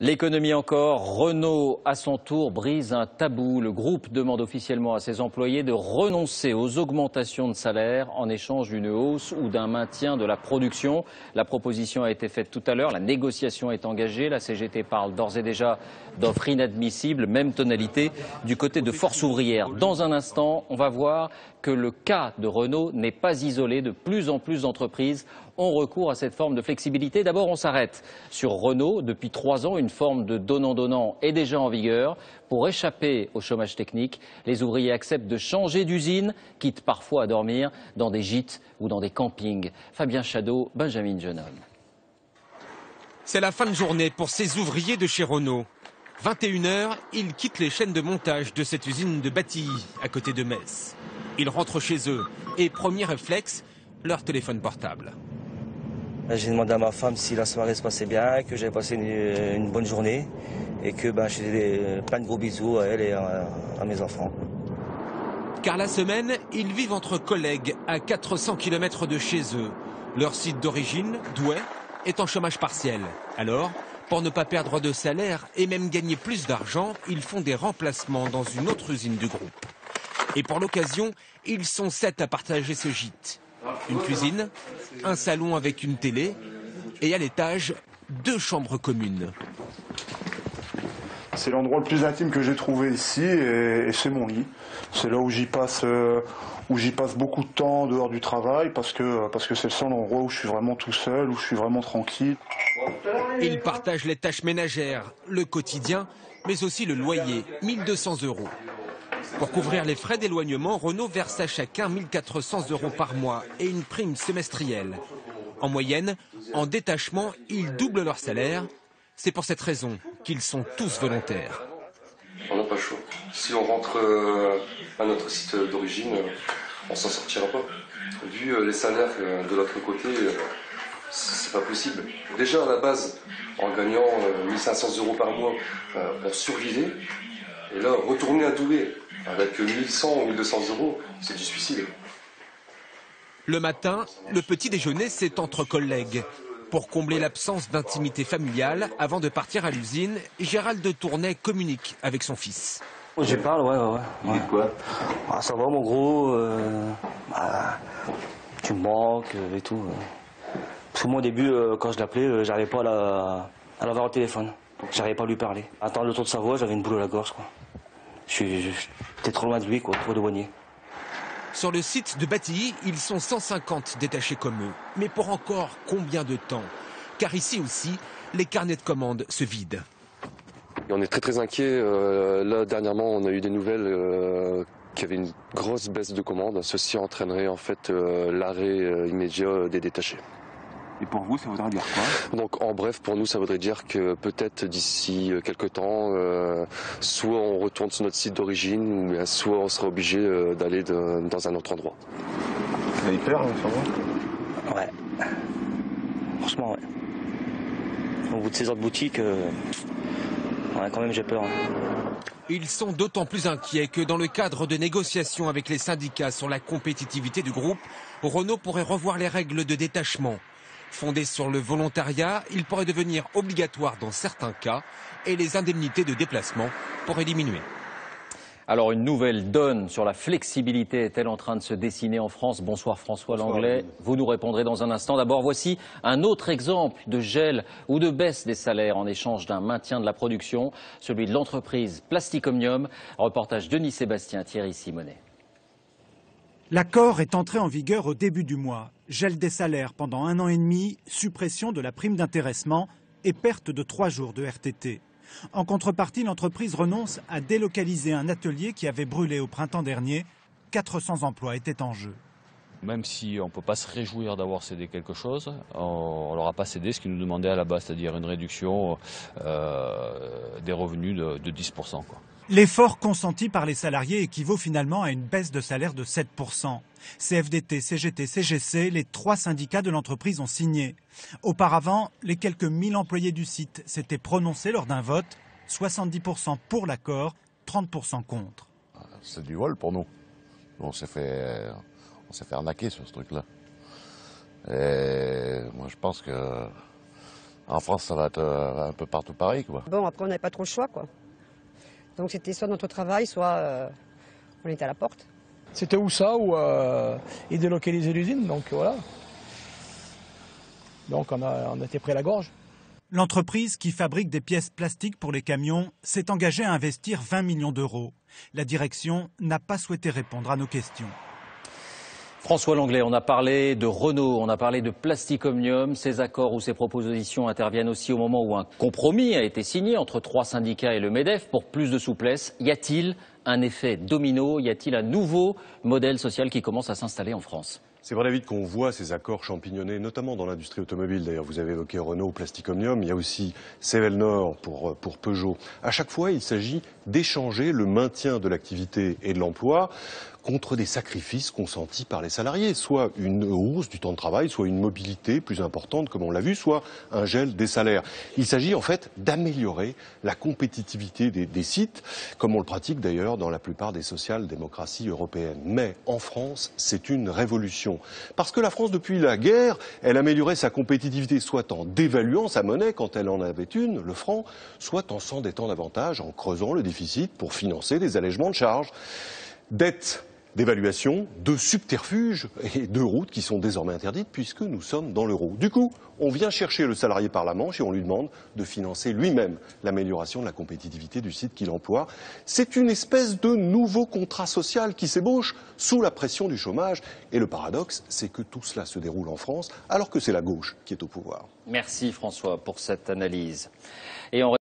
L'économie encore, Renault à son tour brise un tabou. Le groupe demande officiellement à ses employés de renoncer aux augmentations de salaire en échange d'une hausse ou d'un maintien de la production. La proposition a été faite tout à l'heure, la négociation est engagée. La CGT parle d'ores et déjà d'offres inadmissibles, même tonalité du côté de Force ouvrière. Dans un instant, on va voir que le cas de Renault n'est pas isolé. De plus en plus d'entreprises ont recours à cette forme de flexibilité. D'abord, on s'arrête sur Renault. Depuis 3 ans, une forme de donnant-donnant est déjà en vigueur. Pour échapper au chômage technique, les ouvriers acceptent de changer d'usine, quitte parfois à dormir dans des gîtes ou dans des campings. Fabien Chadeau, Benjamin Jeunhomme. C'est la fin de journée pour ces ouvriers de chez Renault. 21 h, ils quittent les chaînes de montage de cette usine de Batilly, à côté de Metz. Ils rentrent chez eux et premier réflexe, leur téléphone portable. J'ai demandé à ma femme si la soirée se passait bien, que j'avais passé une bonne journée et que je faisais plein de gros bisous à elle et à mes enfants. Car la semaine, ils vivent entre collègues à 400 km de chez eux. Leur site d'origine, Douai, est en chômage partiel. Alors, pour ne pas perdre de salaire et même gagner plus d'argent, ils font des remplacements dans une autre usine du groupe. Et pour l'occasion, ils sont 7 à partager ce gîte. Une cuisine, un salon avec une télé et à l'étage, 2 chambres communes. C'est l'endroit le plus intime que j'ai trouvé ici et c'est mon lit. C'est là où j'y passe beaucoup de temps en dehors du travail parce que c'est le seul endroit où je suis vraiment tout seul, où je suis vraiment tranquille. Ils partagent les tâches ménagères, le quotidien, mais aussi le loyer, 1 200 €. Pour couvrir les frais d'éloignement, Renault verse à chacun 1 400 € par mois et une prime semestrielle. En moyenne, en détachement, ils doublent leur salaire. C'est pour cette raison qu'ils sont tous volontaires. On n'a pas le choix. Si on rentre à notre site d'origine, on s'en sortira pas. Vu les salaires de l'autre côté, c'est pas possible. Déjà à la base, en gagnant 1 500 € par mois, on survivait. Et là, retourner à Douai avec 1 100 ou 1 200 €, c'est du suicide. Le matin, le petit déjeuner, c'est entre collègues. Pour combler l'absence d'intimité familiale, avant de partir à l'usine, Gérald de Tournai communique avec son fils. J'y parle, ouais. Il dit quoi? Ça va mon gros, tu me manques et tout. Parce que moi au début, quand je l'appelais, j'arrivais pas à l'avoir au téléphone. J'arrivais pas à lui parler. À entendre le ton de sa voix, j'avais une boule à la gorge, quoi. J'étais trop loin de lui, quoi, trop éloigné. Sur le site de Batilly, ils sont 150 détachés comme eux. Mais pour encore combien de temps? Car ici aussi, les carnets de commandes se vident. Et on est très inquiets. Là, dernièrement, on a eu des nouvelles qu'il y avait une grosse baisse de commandes. Ceci entraînerait en fait l'arrêt immédiat des détachés. Et pour vous, ça voudrait dire quoi? Donc en bref, pour nous, ça voudrait dire que peut-être d'ici quelques temps, soit on retourne sur notre site d'origine, ou bien soit on sera obligé d'aller dans un autre endroit. Vous avez peur, sûrement? Ouais. Franchement, ouais. Au bout de ces heures de boutique, quand même j'ai peur. Ils sont d'autant plus inquiets que dans le cadre de négociations avec les syndicats sur la compétitivité du groupe, Renault pourrait revoir les règles de détachement. Fondé sur le volontariat, il pourrait devenir obligatoire dans certains cas et les indemnités de déplacement pourraient diminuer. Alors une nouvelle donne sur la flexibilité est-elle en train de se dessiner en France? Bonsoir François Langlais, vous nous répondrez dans un instant. D'abord voici un autre exemple de gel ou de baisse des salaires en échange d'un maintien de la production, celui de l'entreprise Plastic Omnium. Reportage Denis Sébastien, Thierry Simonet. L'accord est entré en vigueur au début du mois. Gel des salaires pendant 1 an et demi, suppression de la prime d'intéressement et perte de 3 jours de RTT. En contrepartie, l'entreprise renonce à délocaliser un atelier qui avait brûlé au printemps dernier. 400 emplois étaient en jeu. Même si on ne peut pas se réjouir d'avoir cédé quelque chose, on ne leur a pas cédé ce qu'ils nous demandaient à la base, c'est-à-dire une réduction des revenus de 10%. L'effort consenti par les salariés équivaut finalement à une baisse de salaire de 7%. CFDT, CGT, CGC, les 3 syndicats de l'entreprise ont signé. Auparavant, les quelques 1000 employés du site s'étaient prononcés lors d'un vote, 70% pour l'accord, 30% contre. C'est du vol pour nous. On s'est fait arnaquer sur ce truc-là. Et moi je pense que En France, ça va être un peu partout pareil, quoi. Bon, après, on n'avait pas trop le choix, quoi. Donc c'était soit notre travail, soit on était à la porte. C'était ou ça, ou ils délocalisaient l'usine, donc voilà. Donc on était pris à la gorge. L'entreprise qui fabrique des pièces plastiques pour les camions s'est engagée à investir 20 millions d'euros. La direction n'a pas souhaité répondre à nos questions. François Langlais, on a parlé de Renault, on a parlé de Plastic Omnium. Ces accords ou ces propositions interviennent aussi au moment où un compromis a été signé entre 3 syndicats et le MEDEF pour plus de souplesse. Y a-t-il un effet domino? Y a-t-il un nouveau modèle social qui commence à s'installer en France? C'est vrai, David, qu'on voit ces accords champignonner, notamment dans l'industrie automobile. D'ailleurs, vous avez évoqué Renault, Plastic Omnium. Il y a aussi Sevelnor pour Peugeot. À chaque fois, il s'agit d'échanger le maintien de l'activité et de l'emploi contre des sacrifices consentis par les salariés, soit une hausse du temps de travail, soit une mobilité plus importante, comme on l'a vu, soit un gel des salaires. Il s'agit en fait d'améliorer la compétitivité des sites, comme on le pratique d'ailleurs dans la plupart des social-démocraties européennes. Mais en France, c'est une révolution. Parce que la France, depuis la guerre, elle améliorait sa compétitivité, soit en dévaluant sa monnaie quand elle en avait une, le franc, soit en s'endettant davantage, en creusant le déficit pour financer des allègements de charges. Dette, d'évaluation, de subterfuges et de routes qui sont désormais interdites puisque nous sommes dans l'euro. Du coup, on vient chercher le salarié par la manche et on lui demande de financer lui-même l'amélioration de la compétitivité du site qu'il emploie. C'est une espèce de nouveau contrat social qui s'ébauche sous la pression du chômage. Et le paradoxe, c'est que tout cela se déroule en France alors que c'est la gauche qui est au pouvoir. Merci François pour cette analyse. Et